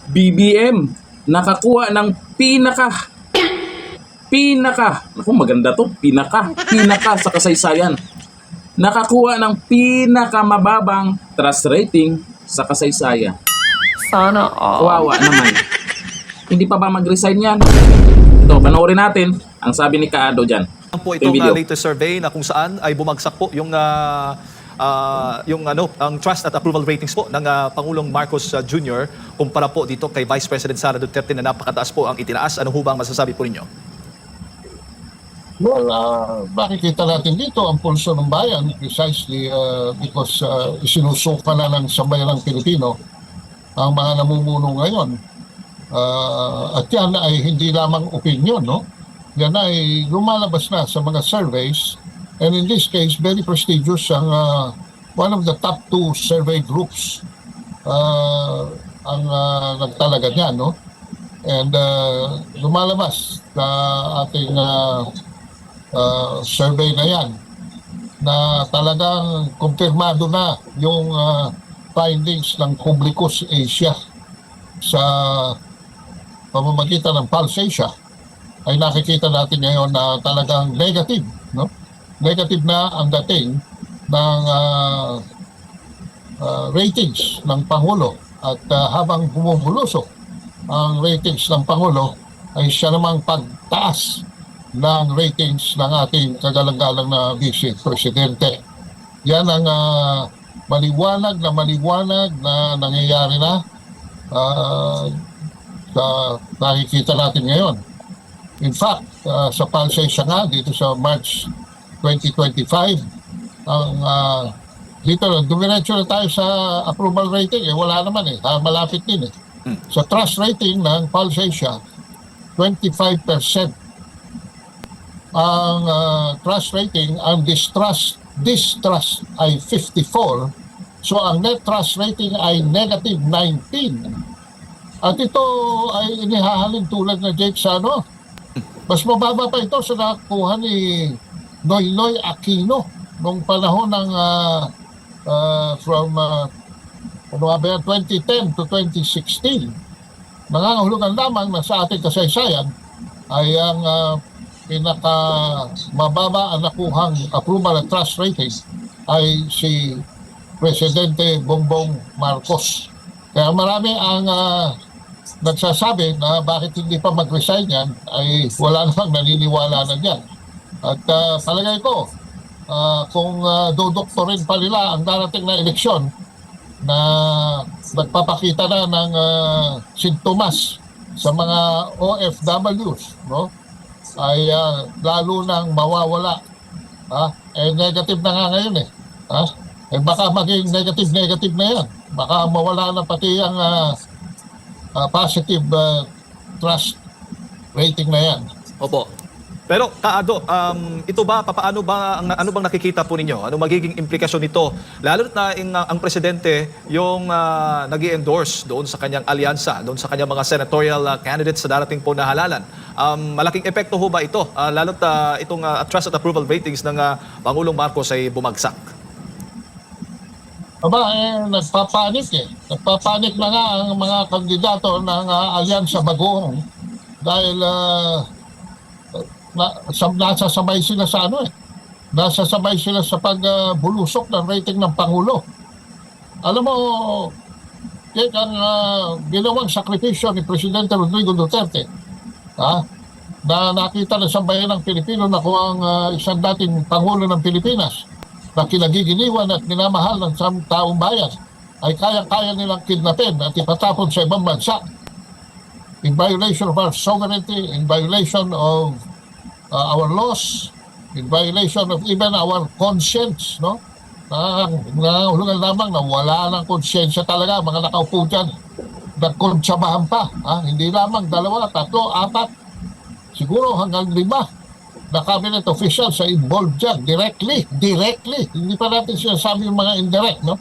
BBM nakakuha ng naku maganda to, pinaka sa kasaysayan. Nakakuha ng pinakamababang trust rating sa kasaysayan. Sana all. Kawawa naman. Hindi pa ba mag-resign yan? Ito, panoorin natin ang sabi ni Kaado dyan. Po Yung itong video. latest survey na kung saan ay bumagsak po yung ang trust at approval ratings po ng Pangulong Marcos Jr. kumpara po dito kay Vice President Sara Duterte na napakataas po ang itinaas. Ano ho ba ang masasabi po ninyo? Well, makikita natin dito ang pulso ng bayan precisely because isinusuka na ng sambayanang Pilipino ang mga namumuno ngayon. At yan ay hindi lamang opinion, no? Yan ay lumalabas na sa mga surveys, and in this case, very prestigious ang one of the top 2 survey groups ang nagtalaga niyan, no? And lumalabas sa ating survey na yan na talagang kumpirmado na yung findings ng Publicus Asia sa pamamagitan ng Pulse Asia. Ay nakikita natin ngayon na talagang negative, no? Negative na ang dating ng ratings ng Pangulo, at habang bumubulusok ang ratings ng Pangulo ay siya namang pagtaas ng ratings ng ating kagalang-galang na Vice Presidente. Yan ang maliwanag na nangyayari na sa nakikita natin ngayon. In fact, sa Pulse Asia nga, dito sa March 2025, ang dito, dumiretso na tayo sa approval rating. Wala naman malapit din Sa trust rating ng Pulse Asia, 25% ang trust rating, ang distrust ay 54. So ang net trust rating ay negative 19. At ito ay inihahalin tulad na Jake sa mas mababa pa ito sa nakuha ni Noynoy Aquino nung panahon ng from 2010 to 2016. Nangangahulugan lamang na sa ating kasaysayan ay ang pinakamababa ang nakuhang approval at trust rating ay si Presidente Bongbong Marcos. Kaya marami ang nagsasabi na bakit hindi pa mag-resign yan, ay wala namang naniniwala na dyan. At palagay ko, kung dodoktorin pa nila ang darating na eleksyon na nagpapakita na ng sintomas sa mga OFWs, no? Ay lalo nang mawawala. Negative na nga ngayon baka maging negative na yan. Baka mawala na pati ang positive trust rating na yan. Opo. Pero Kaado, ito ba, paano ba, ano bang nakikita po ninyo? Ano magiging implikasyon nito? Lalo na ang presidente yung nag-i-endorse doon sa kanyang alyansa, doon sa kanyang mga senatorial candidates sa darating po na halalan. Malaking epekto ho ba ito? Lalo na itong trust at approval ratings ng Pangulong Marcos ay bumagsak. Nagpapanik Nagpapanik na nga ang mga kandidato ng Alyansa Bagoong dahil nasasabay sila sa nasasabay sila sa pagbulusok ng rating ng Pangulo. Alam mo, ang ginawang sakripisyo ni Presidente Rodrigo Duterte, na nakita na sa bayan ng Pilipino na kung ang isang dating Pangulo ng Pilipinas na kinagiginiwan at minamahal ng taong bayan ay kaya-kaya nilang kidnapin at ipatapon sa ibang bansa in violation of our sovereignty, in violation of our laws, in violation of even our conscience, no? Nangangahulugan lamang na wala ng konsyensya talaga, mga nakaupo dyan, nagkontsabahan pa, hindi lamang 2, 3, 4, siguro hanggang 5 na cabinet officials sa involved dyan, directly, hindi pa natin sinasabi yung mga indirect, no?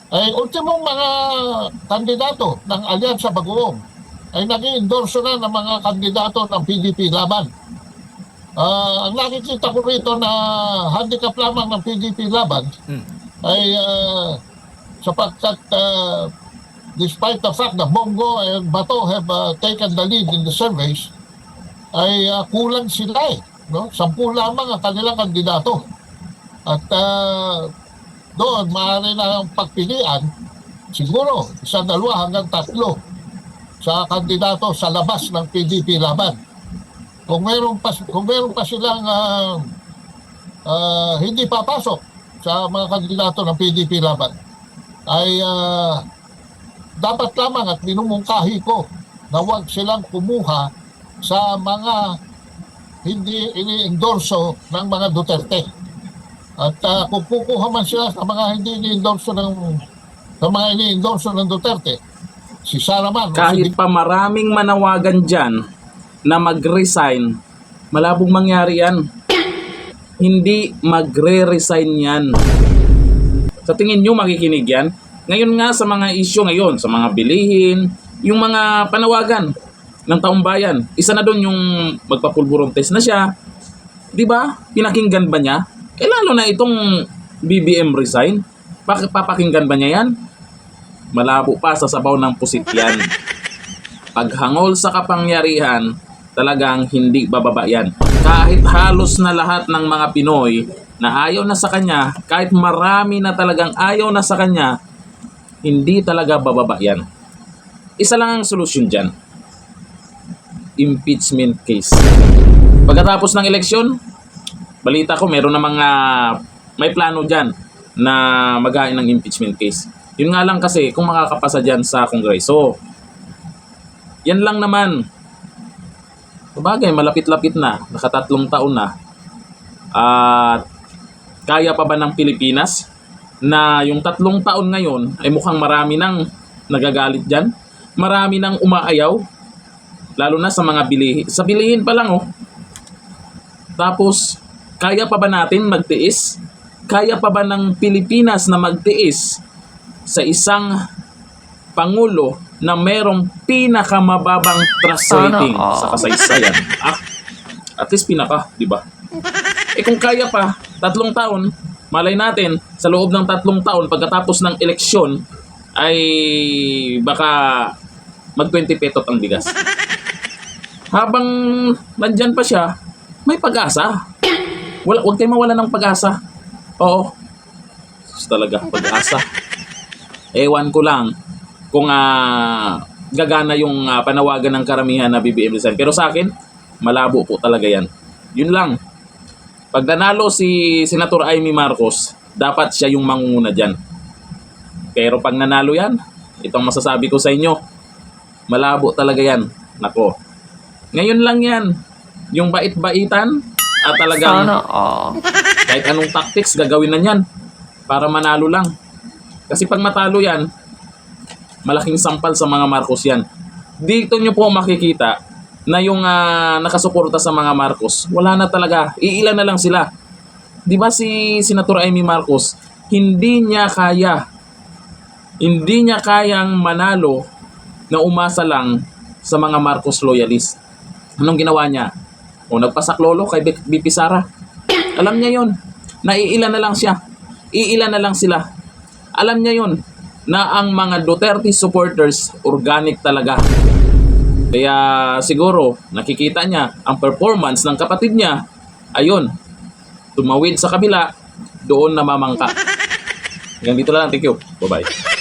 Ay ultimong mga kandidato ng Alyansa Bagoong ay nag-i-endorso na ng mga kandidato ng PDP laban. Ang nakikita ko rito na handicap lamang ng PDP laban ay sapagkat despite the fact that Bongo and Bato have taken the lead in the surveys, ay kulang sila eh. No? 10 lamang ang kanilang kandidato. At doon, maaari na ang pagpilian, siguro, 1, 2 hanggang 3 sa kandidato sa labas ng PDP laban. Kung meron pa silang hindi papasok sa mga kandidato ng PDP laban, ay dapat lamang at minumungkahi ko na huwag silang kumuha sa mga hindi ini-endorso ng mga Duterte. At kung kukuha man sila sa mga hindi ini-endorso ng Duterte, si Sara man, Kahit pa maraming manawagan dyan na mag-resign, malabong mangyari yan. Hindi magre-resign yan. Sa tingin nyo makikinig yan? Ngayon nga sa mga issue ngayon, sa mga bilihin, yung mga panawagan ng taong bayan, isa na doon yung magpapulburong test na siya. Di ba? Pinakinggan ba niya? Lalo na itong BBM resign. Papakinggan ba niya yan? Malabo pa sa sabaw ng pusit yan. Paghangol sa kapangyarihan, talagang hindi bababa yan. Kahit halos na lahat ng mga Pinoy na ayaw na sa kanya, kahit marami na talagang ayaw na sa kanya, hindi talaga bababa yan. Isa lang ang solusyon dyan. Impeachment case. Pagkatapos ng eleksyon, balita ko meron na mga may plano dyan na maghain ng impeachment case. Yun nga lang kasi kung makakapasa dyan sa Kongreso. Yan lang naman. Sabagay, malapit-lapit na. Naka 3 taon na. At kaya pa ba ng Pilipinas na yung 3 taon ngayon ay mukhang marami nang nagagalit dyan? Marami nang umaayaw? Lalo na sa mga bilihin. Sa bilihin pa lang, oh. Tapos, kaya pa ba natin magtiis? Kaya pa ba ng Pilipinas na magtiis sa isang Pangulo na merong pinakamababang trust rating sa kasaysayan? At least pinaka, di ba? Kung kaya pa, 3 taon, malay natin, sa loob ng 3 taon, pagkatapos ng eleksyon, ay baka mag-20 petot ang bigas. Habang nandyan pa siya, may pag-asa. Huwag kayo mawala ng pag-asa. Oo. Talaga, pag-asa. Ewan ko lang kung gagana yung panawagan ng karamihan na BBM resign. Pero sa akin, malabo po talaga yan. Yun lang. Pag nanalo si Senator Amy Marcos, dapat siya yung mangunguna dyan. Pero pag nanalo yan, itong masasabi ko sa inyo, malabo talaga yan. Nako. Ngayon lang yan. Yung bait-baitan at talagang kahit anong tactics gagawin na yan para manalo lang. Kasi pag matalo yan, malaking sampal sa mga Marcos yan. Dito nyo po makikita na yung nakasuporta sa mga Marcos, wala na talaga. Iilan na lang sila. Di ba si Senator Amy Marcos, hindi niya kayang manalo na umasa lang sa mga Marcos loyalist. Anong ginawa niya? O nagpasaklolo kay BP Sara. Alam niya yon. Naiilan na lang siya. Iilan na lang sila. Alam niya yon na ang mga Duterte supporters organic talaga. Kaya siguro nakikita niya ang performance ng kapatid niya. Ayun. Tumawid sa kabila, doon namamangka. Hanggang dito lang. Thank you. Bye-bye.